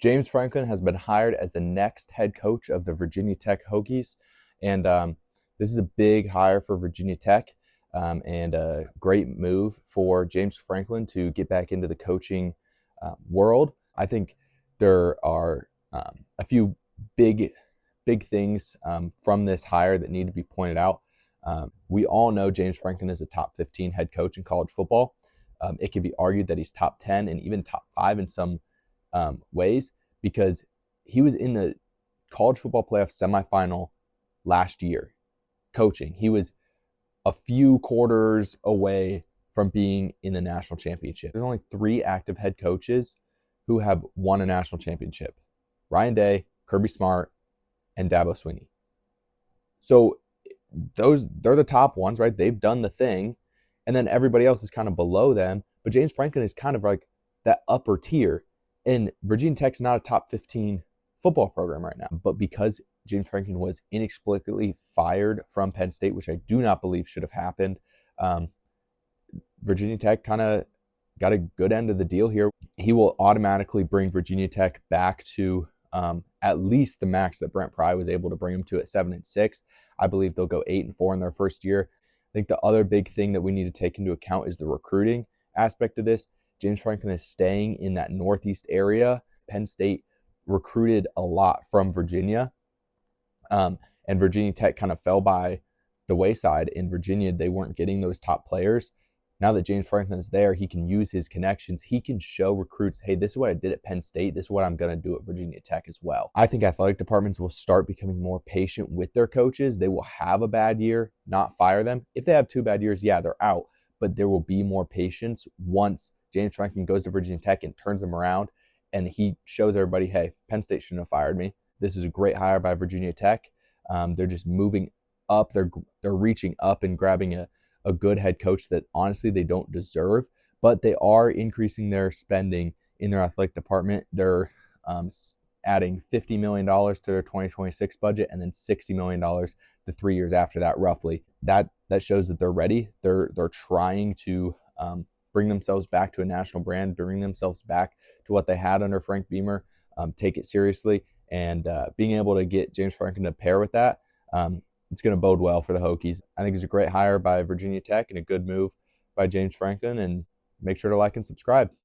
James Franklin has been hired as the next head coach of the Virginia Tech Hokies, and this is a big hire for Virginia Tech, and a great move for James Franklin to get back into the coaching world. I think there are a few big, big things from this hire that need to be pointed out. We all know James Franklin is a top 15 head coach in college football. It can be argued that he's top 10 and even top 5 in some ways, because he was in the college football playoff semifinal last year coaching. He was a few quarters away from being in the national championship. There's only 3 active head coaches who have won a national championship: Ryan Day, Kirby Smart, and Dabo Swinney. So they're the top ones, right? They've done the thing, and then everybody else is kind of below them. But James Franklin is kind of like that upper tier. And Virginia Tech's not a top 15 football program right now. But because James Franklin was inexplicably fired from Penn State, which I do not believe should have happened, Virginia Tech kind of got a good end of the deal here. He will automatically bring Virginia Tech back to at least the max that Brent Pry was able to bring them to at 7-6. I believe they'll go 8-4 in their first year. I think the other big thing that we need to take into account is the recruiting aspect of this. James Franklin is staying in that Northeast area. Penn State recruited a lot from Virginia, and Virginia Tech kind of fell by the wayside. In Virginia, they weren't getting those top players. Now that James Franklin is there, he can use his connections. He can show recruits, hey, this is what I did at Penn State. This is what I'm going to do at Virginia Tech as well. I think athletic departments will start becoming more patient with their coaches. They will have a bad year, not fire them. If they have 2 bad years, yeah, they're out. But there will be more patience once James Franklin goes to Virginia Tech and turns them around, and he shows everybody, hey, Penn State shouldn't have fired me. This is a great hire by Virginia Tech. They're just moving up. They're reaching up and grabbing a good head coach that honestly they don't deserve, but they are increasing their spending in their athletic department. They're adding $50 million to their 2026 budget, and then $60 million the 3 years after that, roughly. That shows that they're ready. They're trying to bring themselves back to a national brand, bring themselves back to what they had under Frank Beamer, take it seriously, and being able to get James Franklin to pair with that, it's going to bode well for the Hokies. I think it's a great hire by Virginia Tech and a good move by James Franklin. And make sure to like and subscribe.